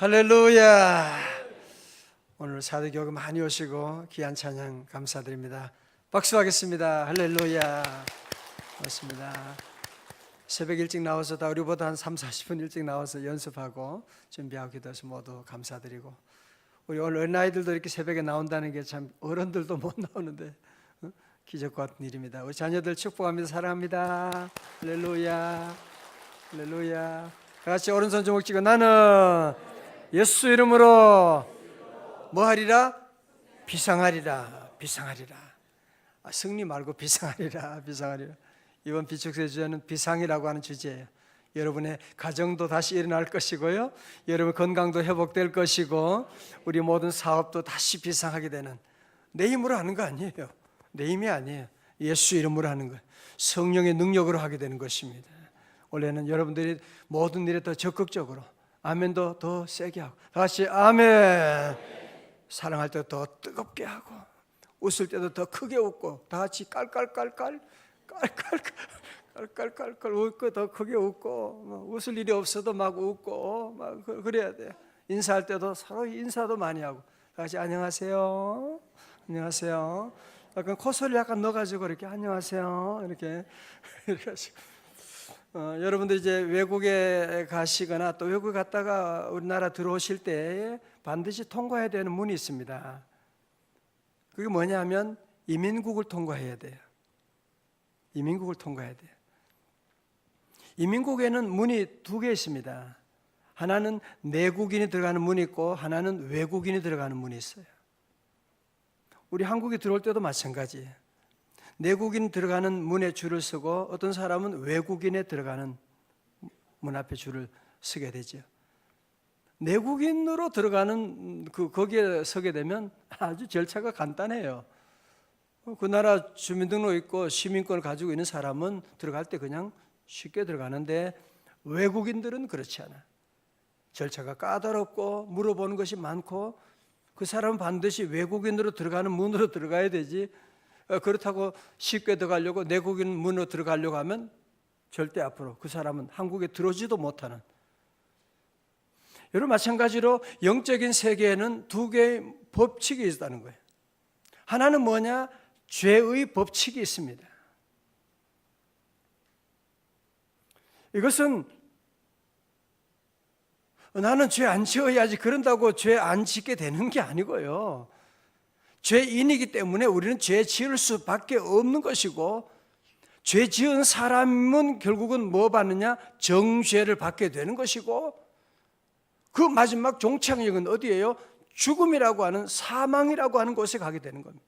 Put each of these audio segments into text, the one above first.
할렐루야. 오늘 사도교회 많이 오시고 귀한 찬양 감사드립니다. 박수하겠습니다. 할렐루야. 고맙습니다. 새벽 일찍 나와서 다 우리보다 한 3, 40분 일찍 나와서 연습하고 준비하고 기도해서 모두 감사드리고, 우리 오늘 어린아이들도 이렇게 새벽에 나온다는 게 참 어른들도 못 나오는데 기적 같은 일입니다. 우리 자녀들 축복합니다. 사랑합니다. 할렐루야. 할렐루야. 같이 오른손 주먹 쥐고 나는 예수 이름으로 뭐 하리라? 비상하리라. 비상하리라. 승리 말고 비상하리라. 비상하리라. 이번 비축세 주제는 비상이라고 하는 주제예요. 여러분의 가정도 다시 일어날 것이고요, 여러분 건강도 회복될 것이고, 우리 모든 사업도 다시 비상하게 되는, 내 힘으로 하는 거 아니에요. 내 힘이 아니에요. 예수 이름으로 하는 거예요. 성령의 능력으로 하게 되는 것입니다. 원래는 여러분들이 모든 일에 더 적극적으로, 아멘도 더 세게 하고, 다시 아멘. 사랑할 때 더 뜨겁게 하고, 웃을 때도 더 크게 웃고, 다 같이 깔깔깔깔 웃고, 더 크게 웃고, 웃을 일이 없어도 막 웃고, 막 그래야 돼요. 인사할 때도 서로 인사도 많이 하고, 다 같이 안녕하세요, 안녕하세요. 약간 콧소리 약간 넣어가지고 이렇게 안녕하세요 이렇게 하시고. 여러분들 이제 외국에 가시거나 또 외국에 갔다가 우리나라 들어오실 때 반드시 통과해야 되는 문이 있습니다. 그게 뭐냐면 이민국을 통과해야 돼요. 이민국을 통과해야 돼요. 이민국에는 문이 두 개 있습니다. 하나는 내국인이 들어가는 문이 있고, 하나는 외국인이 들어가는 문이 있어요. 우리 한국에 들어올 때도 마찬가지예요. 내국인 들어가는 문에 줄을 서고, 어떤 사람은 외국인에 들어가는 문 앞에 줄을 서게 되죠. 내국인으로 들어가는 거기에 서게 되면 아주 절차가 간단해요. 그 나라 주민등록 있고 시민권을 가지고 있는 사람은 들어갈 때 그냥 쉽게 들어가는데, 외국인들은 그렇지 않아. 절차가 까다롭고 물어보는 것이 많고, 그 사람은 반드시 외국인으로 들어가는 문으로 들어가야 되지, 그렇다고 쉽게 들어가려고 내국인 문으로 들어가려고 하면 절대 앞으로 그 사람은 한국에 들어오지도 못하는. 여러분, 마찬가지로 영적인 세계에는 두 개의 법칙이 있다는 거예요. 하나는 뭐냐? 죄의 법칙이 있습니다. 이것은 나는 죄 안 지어야지 그런다고 죄 안 짓게 되는 게 아니고요, 죄인이기 때문에 우리는 죄 지을 수밖에 없는 것이고, 죄 지은 사람은 결국은 뭐 받느냐? 정죄를 받게 되는 것이고, 그 마지막 종착역은 어디예요? 죽음이라고 하는, 사망이라고 하는 곳에 가게 되는 겁니다.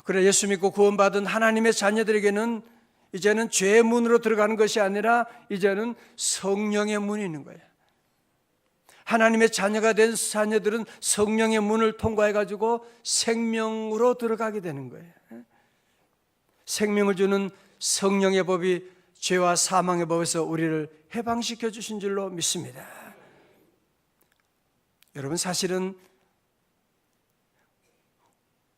그래, 예수 믿고 구원받은 하나님의 자녀들에게는 이제는 죄의 문으로 들어가는 것이 아니라 이제는 성령의 문이 있는 거예요. 하나님의 자녀가 된 자녀들은 성령의 문을 통과해가지고 생명으로 들어가게 되는 거예요. 생명을 주는 성령의 법이 죄와 사망의 법에서 우리를 해방시켜 주신 줄로 믿습니다. 여러분, 사실은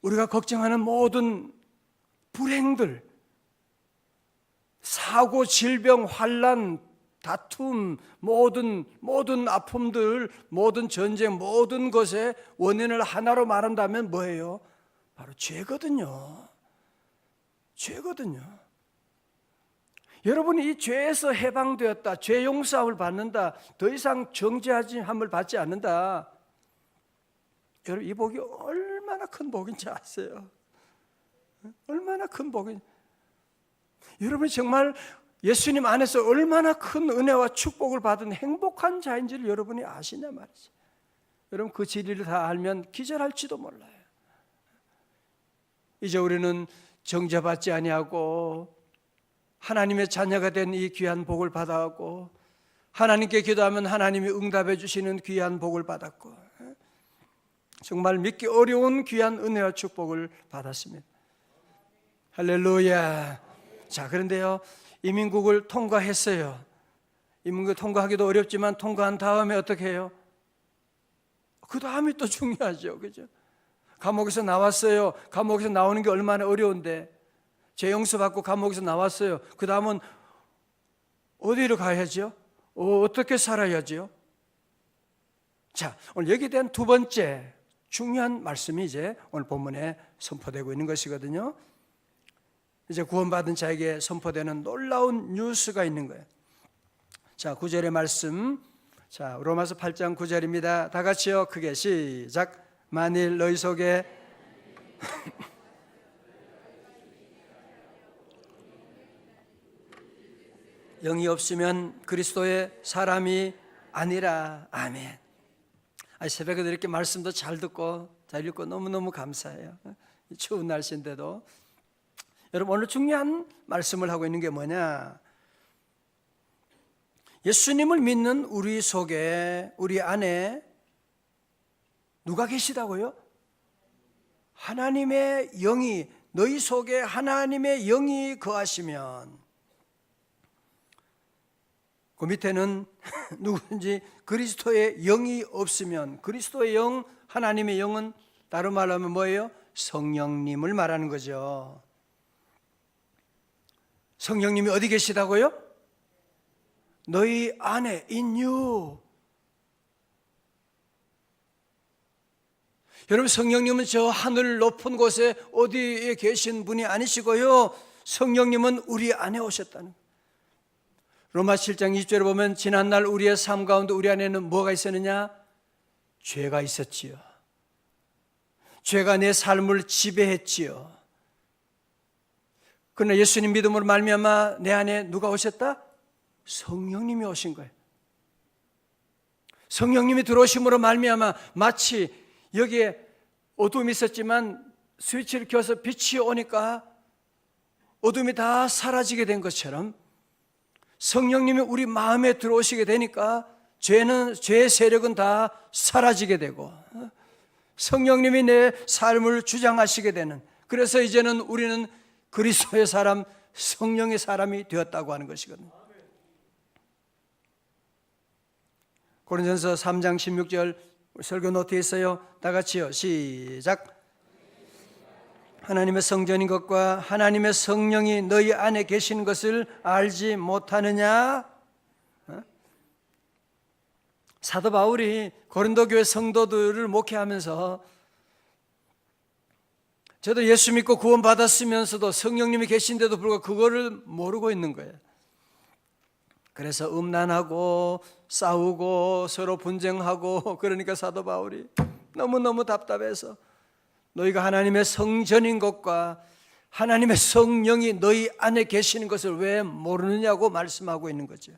우리가 걱정하는 모든 불행들, 사고, 질병, 환난, 다툼, 모든 아픔들, 모든 전쟁, 모든 것의 원인을 하나로 말한다면 뭐예요? 바로 죄거든요. 죄거든요. 여러분이 이 죄에서 해방되었다, 죄 용서함을 받는다, 더 이상 정죄함을 받지 않는다, 여러분, 이 복이 얼마나 큰 복인지 아세요? 얼마나 큰 복인지. 여러분이 정말 예수님 안에서 얼마나 큰 은혜와 축복을 받은 행복한 자인지를 여러분이 아시냐 말이지. 여러분, 그 진리를 다 알면 기절할지도 몰라요. 이제 우리는 정죄받지 아니하고 하나님의 자녀가 된 이 귀한 복을 받아왔고, 하나님께 기도하면 하나님이 응답해 주시는 귀한 복을 받았고, 정말 믿기 어려운 귀한 은혜와 축복을 받았습니다. 할렐루야. 자, 그런데요, 이민국을 통과했어요. 이민국을 통과하기도 어렵지만 통과한 다음에 어떻게 해요? 그 다음이 또 중요하죠. 그죠? 감옥에서 나왔어요. 감옥에서 나오는 게 얼마나 어려운데, 죄 용서받고 감옥에서 나왔어요. 그 다음은 어디로 가야죠? 어떻게 살아야지요? 자, 오늘 여기에 대한 두 번째 중요한 말씀이 이제 오늘 본문에 선포되고 있는 것이거든요. 이제 구원받은 자에게 선포되는 놀라운 뉴스가 있는 거예요. 자, 9절의 말씀. 자, 로마서 8장 9절입니다. 다 같이요. 크게 시작. 만일 너희 속에 영이 없으면 그리스도의 사람이 아니라. 아멘. 새벽에 이렇게 말씀도 잘 듣고 잘 읽고 너무너무 감사해요. 추운 날씨인데도. 여러분, 오늘 중요한 말씀을 하고 있는 게 뭐냐? 예수님을 믿는 우리 속에, 우리 안에 누가 계시다고요? 하나님의 영이, 너희 속에 하나님의 영이 거하시면, 그 밑에는 누구든지 그리스도의 영이 없으면, 그리스도의 영, 하나님의 영은 다른 말로 하면 뭐예요? 성령님을 말하는 거죠. 성령님이 어디 계시다고요? 너희 안에, in you. 여러분, 성령님은 저 하늘 높은 곳에 어디에 계신 분이 아니시고요, 성령님은 우리 안에 오셨다는 거예요. 로마 7장 20절에 보면 지난날 우리의 삶 가운데 우리 안에는 뭐가 있었느냐? 죄가 있었지요. 죄가 내 삶을 지배했지요. 그러나 예수님 믿음으로 말미암아 내 안에 누가 오셨다? 성령님이 오신 거예요. 성령님이 들어오심으로 말미암아 마치 여기에 어둠이 있었지만 스위치를 켜서 빛이 오니까 어둠이 다 사라지게 된 것처럼 성령님이 우리 마음에 들어오시게 되니까 죄의 세력은 다 사라지게 되고 성령님이 내 삶을 주장하시게 되는, 그래서 이제는 우리는 그리스도의 사람, 성령의 사람이 되었다고 하는 것이거든요. 고린도전서 3장 16절 설교 노트에 있어요. 다 같이요. 시작. 하나님의 성전인 것과 하나님의 성령이 너희 안에 계신 것을 알지 못하느냐? 사도 바울이 고린도 교회 성도들을 목회하면서, 저도 예수 믿고 구원 받았으면서도 성령님이 계신데도 불구하고 그거를 모르고 있는 거예요. 그래서 음란하고 싸우고 서로 분쟁하고, 그러니까 사도 바울이 너무너무 답답해서 너희가 하나님의 성전인 것과 하나님의 성령이 너희 안에 계시는 것을 왜 모르느냐고 말씀하고 있는 거죠.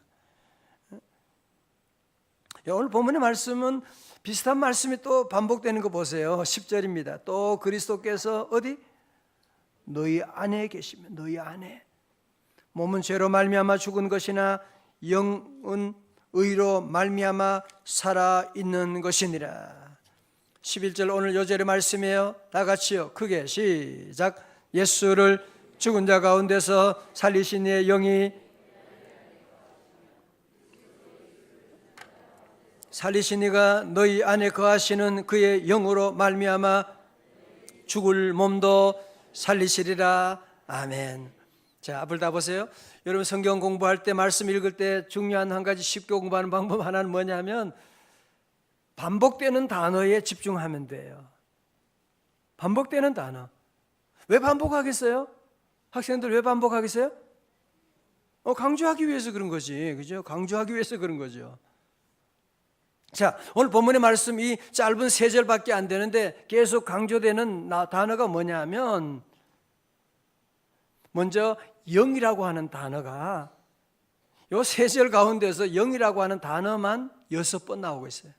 오늘 본문의 말씀은 비슷한 말씀이 또 반복되는 거 보세요. 10절입니다. 또 그리스도께서 어디? 너희 안에 계시면, 너희 안에. 몸은 죄로 말미암아 죽은 것이나 영은 의로 말미암아 살아있는 것이니라. 11절 오늘 요절의 말씀이에요. 다 같이요. 크게 시작. 예수를 죽은 자 가운데서 살리신 이의 영이, 살리신 이가 너희 안에 거하시는 그의 영으로 말미암아 죽을 몸도 살리시리라. 아멘. 자, 앞을 다 보세요. 여러분, 성경 공부할 때, 말씀 읽을 때 중요한 한 가지 쉽게 공부하는 방법 하나는 뭐냐면 반복되는 단어에 집중하면 돼요. 반복되는 단어. 왜 반복하겠어요? 학생들 왜 반복하겠어요? 강조하기 위해서 그런 거지. 그죠? 강조하기 위해서 그런 거죠. 자, 오늘 본문의 말씀, 이 짧은 3절밖에 안 되는데 계속 강조되는 단어가 뭐냐면, 먼저 영이라고 하는 단어가 이 3절 가운데서 영이라고 하는 단어만 6번 나오고 있어요.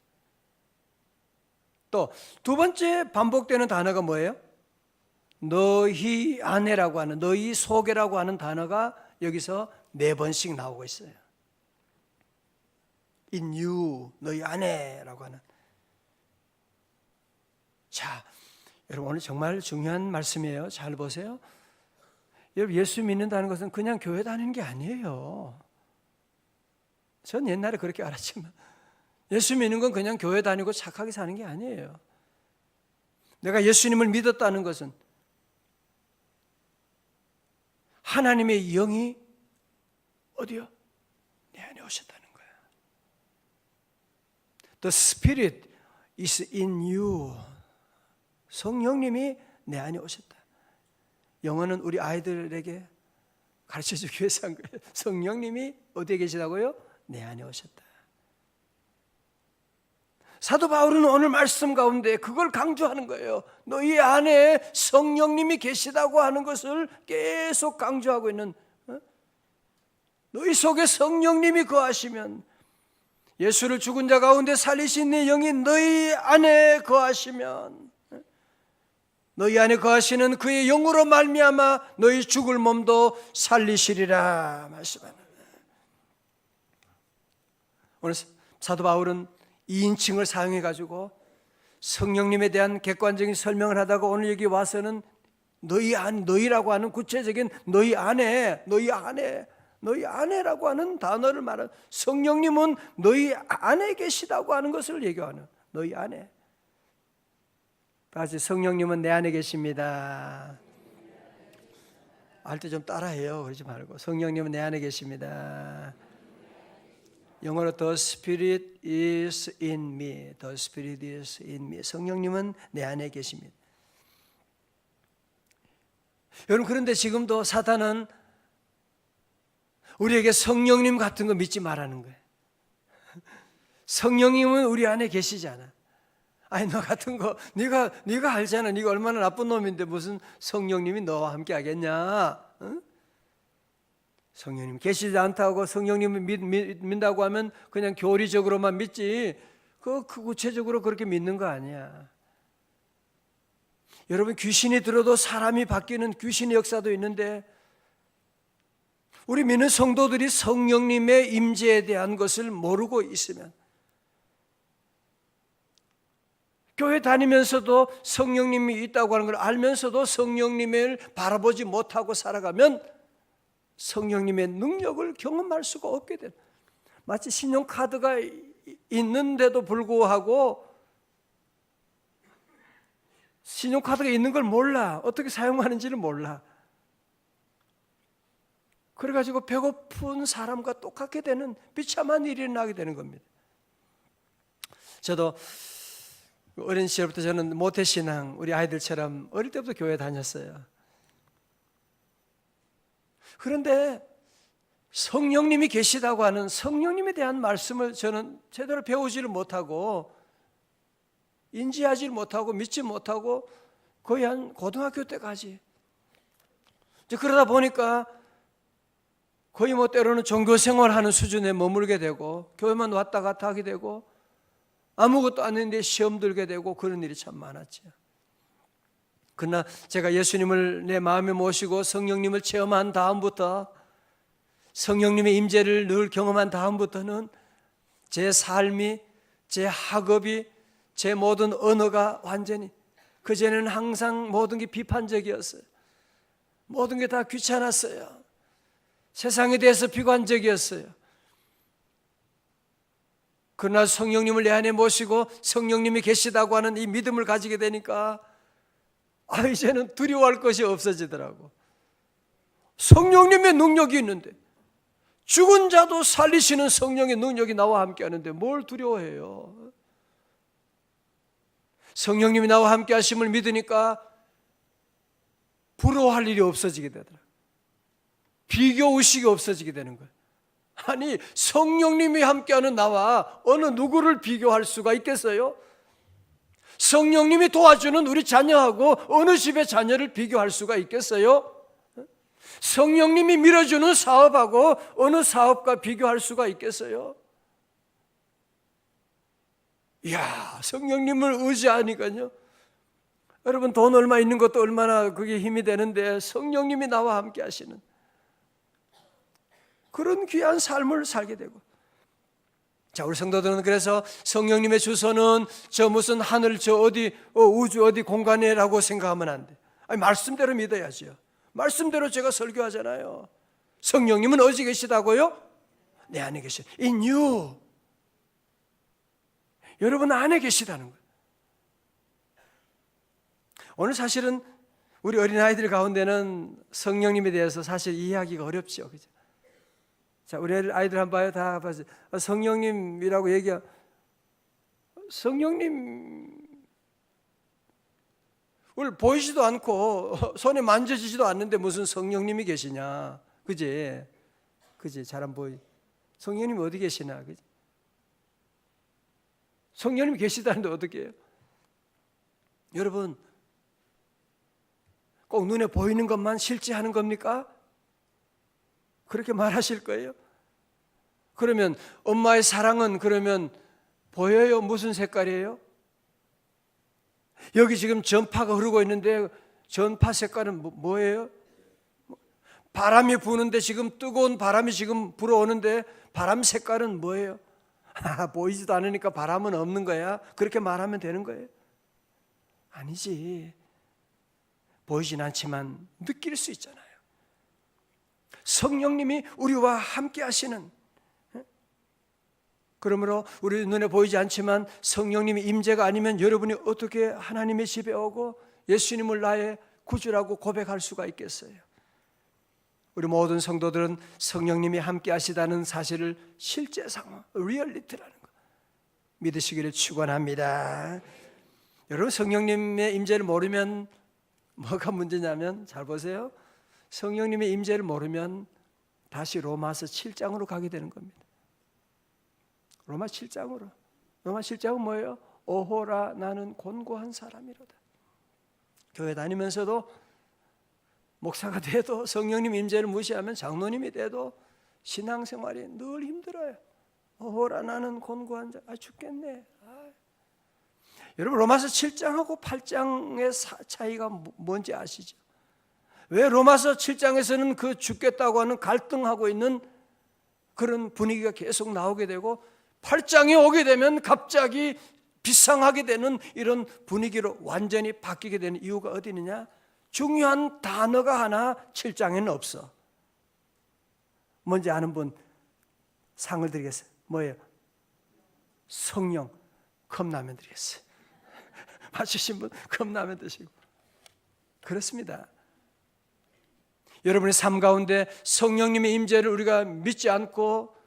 또 두 번째 반복되는 단어가 뭐예요? 너희 안에라고 하는, 너희 속에라고 하는 단어가 여기서 4번씩 나오고 있어요. In you, 너희 안에라고 하는. 자, 여러분, 오늘 정말 중요한 말씀이에요. 잘 보세요. 여러분, 예수 믿는다는 것은 그냥 교회 다니는 게 아니에요. 전 옛날에 그렇게 알았지만 예수 믿는 건 그냥 교회 다니고 착하게 사는 게 아니에요. 내가 예수님을 믿었다는 것은 하나님의 영이 어디요? 내 안에 오셨다는 거야. The Spirit is in you. 성령님이 내 안에 오셨다. 영어는 우리 아이들에게 가르쳐주기 위해서 한 거예요. 성령님이 어디에 계시다고요? 내 안에 오셨다. 사도 바울은 오늘 말씀 가운데 그걸 강조하는 거예요. 너희 안에 성령님이 계시다고 하는 것을 계속 강조하고 있는, 너희 속에 성령님이 거하시면, 예수를 죽은 자 가운데 살리신 내 영이 너희 안에 거하시면, 너희 안에 거하시는 그의 영으로 말미암아 너희 죽을 몸도 살리시리라 말씀하는 거예요. 오늘 사도 바울은 2인칭을 사용해 가지고 성령님에 대한 객관적인 설명을 하다가 오늘 여기 와서는 너희라고 하는 구체적인 너희 안에라고 하는 단어를 말하는, 성령님은 너희 안에 계시다고 하는 것을 얘기하는, 너희 안에. 다시 성령님은 내 안에 계십니다. 할 때 좀 따라해요. 그러지 말고 성령님은 내 안에 계십니다. 영어로 The Spirit is in me. The Spirit is in me. 성령님은 내 안에 계십니다. 여러분, 그런데 지금도 사탄은 우리에게 성령님 같은 거 믿지 말라는 거예요. 성령님은 우리 안에 계시지 않아. 아니, 너 같은 거 네가 알잖아. 네가 얼마나 나쁜 놈인데 무슨 성령님이 너와 함께 하겠냐? 응? 성령님 계시지 않다고 성령님을 믿는다고 하면 그냥 교리적으로만 믿지, 그 구체적으로 그렇게 믿는 거 아니야. 여러분, 귀신이 들어도 사람이 바뀌는 귀신의 역사도 있는데, 우리 믿는 성도들이 성령님의 임재에 대한 것을 모르고 있으면, 교회 다니면서도 성령님이 있다고 하는 걸 알면서도 성령님을 바라보지 못하고 살아가면 성령님의 능력을 경험할 수가 없게 돼요. 마치 신용카드가 있는데도 불구하고 신용카드가 있는 걸 몰라. 어떻게 사용하는지를 몰라. 그래가지고 배고픈 사람과 똑같게 되는 비참한 일이 일어나게 되는 겁니다. 저도 어린 시절부터 저는 모태신앙, 우리 아이들처럼 어릴 때부터 교회 다녔어요. 그런데 성령님이 계시다고 하는 성령님에 대한 말씀을 저는 제대로 배우지를 못하고 인지하지를 못하고 믿지 못하고 거의 한 고등학교 때까지, 그러다 보니까 거의 때로는 종교 생활하는 수준에 머물게 되고 교회만 왔다 갔다 하게 되고 아무것도 안 했는데 시험 들게 되고 그런 일이 참 많았죠. 그러나 제가 예수님을 내 마음에 모시고 성령님을 체험한 다음부터, 성령님의 임재를 늘 경험한 다음부터는 제 삶이, 제 학업이, 제 모든 언어가 완전히, 그전에는 항상 모든 게 비판적이었어요. 모든 게 다 귀찮았어요. 세상에 대해서 비관적이었어요. 그러나 성령님을 내 안에 모시고 성령님이 계시다고 하는 이 믿음을 가지게 되니까 이제는 두려워할 것이 없어지더라고. 성령님의 능력이 있는데, 죽은 자도 살리시는 성령의 능력이 나와 함께 하는데 뭘 두려워해요? 성령님이 나와 함께 하심을 믿으니까 부러워할 일이 없어지게 되더라고요. 비교의식이 없어지게 되는 거예요. 아니, 성령님이 함께하는 나와 어느 누구를 비교할 수가 있겠어요? 성령님이 도와주는 우리 자녀하고 어느 집의 자녀를 비교할 수가 있겠어요? 성령님이 밀어주는 사업하고 어느 사업과 비교할 수가 있겠어요? 이야, 성령님을 의지하니까요, 여러분, 돈 얼마 있는 것도 얼마나 그게 힘이 되는데 성령님이 나와 함께 하시는 그런 귀한 삶을 살게 되고, 자, 우리 성도들은 그래서 성령님의 주소는 저 무슨 하늘 저 어디 우주 어디 공간이라고 생각하면 안 돼. 아니, 말씀대로 믿어야죠. 말씀대로 제가 설교하잖아요. 성령님은 어디 계시다고요? 내 안에 계시. In you. 여러분 안에 계시다는 거예요. 오늘 사실은 우리 어린아이들 가운데는 성령님에 대해서 사실 이해하기가 어렵죠. 그죠? 자, 우리 아이들 한번 봐요. 다 봐서 성령님이라고 얘기하면 성령님을 보이지도 않고 손에 만져지지도 않는데 무슨 성령님이 계시냐? 그지? 잘 안 보이. 성령님이 어디 계시나? 그지? 성령님이 계시다는데 어떻게 해요? 여러분, 꼭 눈에 보이는 것만 실제하는 겁니까? 그렇게 말하실 거예요? 그러면 엄마의 사랑은 그러면 보여요? 무슨 색깔이에요? 여기 지금 전파가 흐르고 있는데 전파 색깔은 뭐예요? 바람이 부는데 지금 뜨거운 바람이 지금 불어오는데 바람 색깔은 뭐예요? 보이지도 않으니까 바람은 없는 거야? 그렇게 말하면 되는 거예요? 아니지. 보이진 않지만 느낄 수 있잖아요. 성령님이 우리와 함께 하시는, 그러므로 우리 눈에 보이지 않지만 성령님이 임재가 아니면 여러분이 어떻게 하나님의 집에 오고 예수님을 나의 구주라고 고백할 수가 있겠어요? 우리 모든 성도들은 성령님이 함께 하시다는 사실을 실제 상황, 리얼리티라는 거 믿으시기를 축원합니다. 여러분, 성령님의 임재를 모르면 뭐가 문제냐면, 잘 보세요. 성령님의 임재를 모르면 다시 로마서 7장으로 가게 되는 겁니다. 로마 7장으로. 로마 7장은 뭐예요? 오호라 나는 곤고한 사람이로다. 교회 다니면서도 목사가 돼도 성령님 임재를 무시하면 장로님이 돼도 신앙생활이 늘 힘들어요. 오호라 나는 곤고한 자. 죽겠네. 여러분, 로마서 7장하고 8장의 차이가 뭔지 아시죠? 왜 로마서 7장에서는 그 죽겠다고 하는 갈등하고 있는 그런 분위기가 계속 나오게 되고 8장이 오게 되면 갑자기 비상하게 되는 이런 분위기로 완전히 바뀌게 되는 이유가 어디 있느냐? 중요한 단어가 하나 7장에는 없어. 뭔지 아는 분 상을 드리겠어요. 뭐예요? 성령. 컵라면 드리겠어요. 맞추신 분 컵라면 드시고. 그렇습니다. 여러분의 삶 가운데 성령님의 임재를 우리가 믿지 않고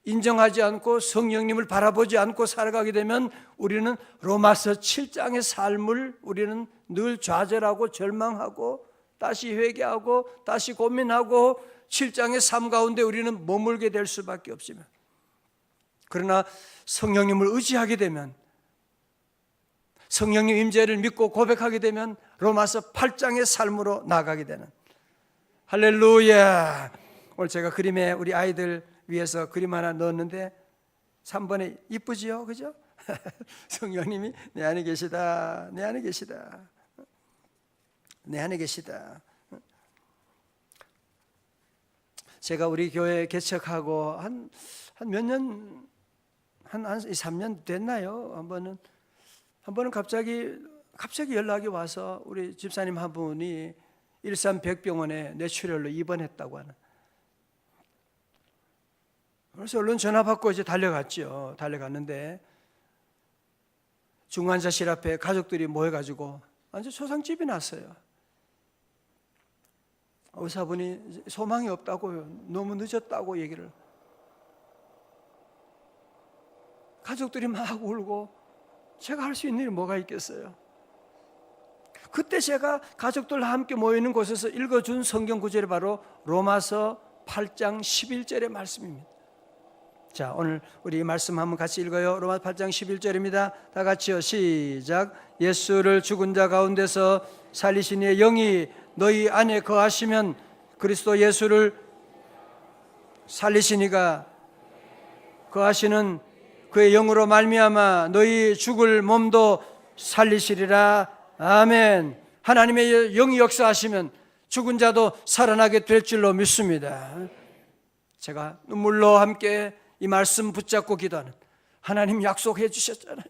인정하지 않고 성령님을 바라보지 않고 살아가게 되면 우리는 로마서 7장의 삶을 우리는 늘 좌절하고 절망하고 다시 회개하고 다시 고민하고 7장의 삶 가운데 우리는 머물게 될 수밖에 없습니다. 그러나 성령님을 의지하게 되면, 성령님 임재를 믿고 고백하게 되면 로마서 8장의 삶으로 나가게 되는, 할렐루야. 오늘 제가 그림에 우리 아이들 위해서 그림 하나 넣었는데 3번에 이쁘지요? 그죠? 성령님이 내 안에 계시다. 내 안에 계시다. 내 안에 계시다. 제가 우리 교회 개척하고 한 몇 년, 한 3년 됐나요? 한 번은 갑자기 연락이 와서 우리 집사님 한 분이 일산 백병원에 뇌출혈로 입원했다고 하는. 그래서 얼른 전화 받고 이제 달려갔죠. 달려갔는데 중환자실 앞에 가족들이 모여가지고 완전 초상집이 났어요. 의사분이 소망이 없다고요. 너무 늦었다고 얘기를. 가족들이 막 울고 제가 할 수 있는 일이 뭐가 있겠어요? 그때 제가 가족들과 함께 모이는 곳에서 읽어준 성경 구절이 바로 로마서 8장 11절의 말씀입니다. 자, 오늘 우리 이 말씀 한번 같이 읽어요. 로마서 8장 11절입니다. 다 같이요. 시작. 예수를 죽은 자 가운데서 살리신 이의 영이 너희 안에 거하시면 그리스도 예수를 살리신 이가 거하시는 그의 영으로 말미암아 너희 죽을 몸도 살리시리라. 아멘. 하나님의 영이 역사하시면 죽은 자도 살아나게 될 줄로 믿습니다. 제가 눈물로 함께 이 말씀 붙잡고 기도하는, 하나님 약속해 주셨잖아요.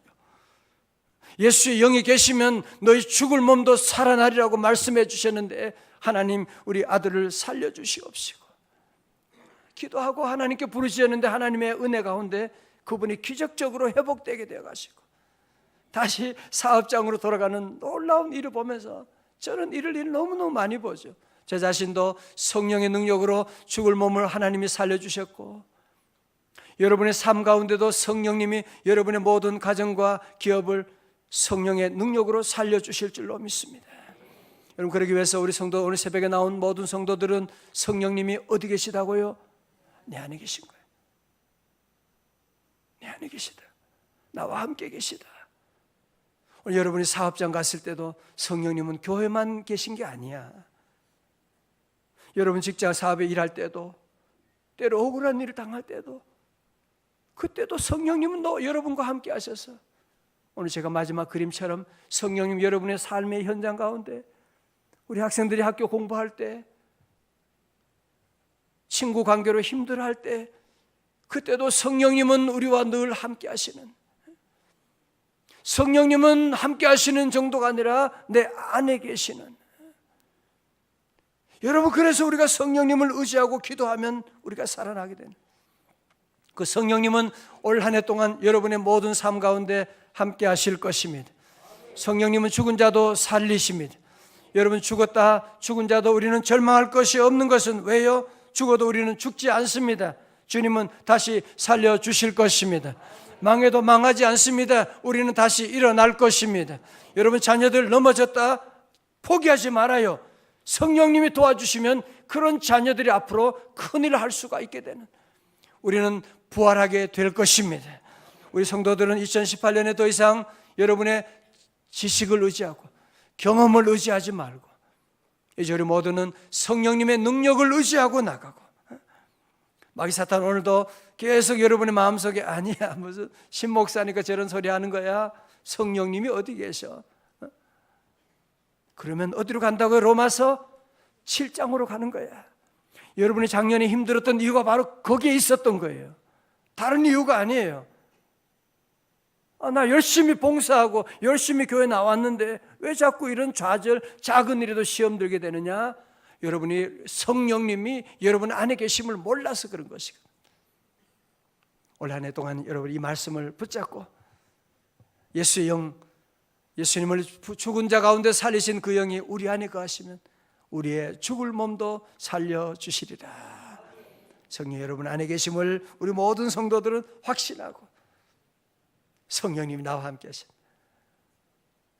예수의 영이 계시면 너희 죽을 몸도 살아나리라고 말씀해 주셨는데 하나님 우리 아들을 살려주시옵시고, 기도하고 하나님께 부르짖었는데 하나님의 은혜 가운데 그분이 기적적으로 회복되게 되어가시고 다시 사업장으로 돌아가는 놀라운 일을 보면서 저는 이럴 일 너무너무 많이 보죠. 제 자신도 성령의 능력으로 죽을 몸을 하나님이 살려주셨고 여러분의 삶 가운데도 성령님이 여러분의 모든 가정과 기업을 성령의 능력으로 살려주실 줄로 믿습니다. 여러분, 그러기 위해서 우리 성도, 오늘 새벽에 나온 모든 성도들은 성령님이 어디 계시다고요? 내 안에 계신 거예요. 내 안에 계시다. 나와 함께 계시다. 오늘 여러분이 사업장 갔을 때도 성령님은 교회만 계신 게 아니야. 여러분 직장 사업에 일할 때도, 때로 억울한 일을 당할 때도, 그때도 성령님은 여러분과 함께 하셔서, 오늘 제가 마지막 그림처럼 성령님 여러분의 삶의 현장 가운데, 우리 학생들이 학교 공부할 때, 친구 관계로 힘들어할 때, 그때도 성령님은 우리와 늘 함께 하시는, 성령님은 함께 하시는 정도가 아니라 내 안에 계시는, 여러분, 그래서 우리가 성령님을 의지하고 기도하면 우리가 살아나게 되는, 그 성령님은 올 한 해 동안 여러분의 모든 삶 가운데 함께 하실 것입니다. 성령님은 죽은 자도 살리십니다. 여러분, 죽은 자도 우리는 절망할 것이 없는 것은 왜요? 죽어도 우리는 죽지 않습니다. 주님은 다시 살려주실 것입니다. 망해도 망하지 않습니다. 우리는 다시 일어날 것입니다. 여러분, 자녀들 넘어졌다 포기하지 말아요. 성령님이 도와주시면 그런 자녀들이 앞으로 큰일을 할 수가 있게 되는, 우리는 부활하게 될 것입니다. 우리 성도들은 2018년에 더 이상 여러분의 지식을 의지하고 경험을 의지하지 말고, 이제 우리 모두는 성령님의 능력을 의지하고 나가고, 마귀 사탄 오늘도 계속 여러분의 마음속에, 아니야, 무슨 신목사니까 저런 소리 하는 거야, 성령님이 어디 계셔? 그러면 어디로 간다고요? 로마서 7장으로 가는 거야. 여러분이 작년에 힘들었던 이유가 바로 거기에 있었던 거예요. 다른 이유가 아니에요. 나 열심히 봉사하고 열심히 교회 나왔는데 왜 자꾸 이런 좌절, 작은 일에도 시험 들게 되느냐? 여러분이 성령님이 여러분 안에 계심을 몰라서 그런 것이거든요. 올 한 해 동안 여러분 이 말씀을 붙잡고, 예수의 영, 예수님을 죽은 자 가운데 살리신 그 영이 우리 안에 거하시면 우리의 죽을 몸도 살려주시리라. 성령 여러분 안에 계심을 우리 모든 성도들은 확신하고, 성령님이 나와 함께 하십니다.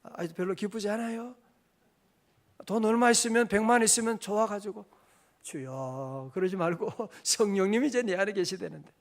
아직 별로 기쁘지 않아요? 돈 얼마 있으면, 100만 있으면 좋아가지고, 주여 그러지 말고 성령님이 이제 내 안에 계시다는데,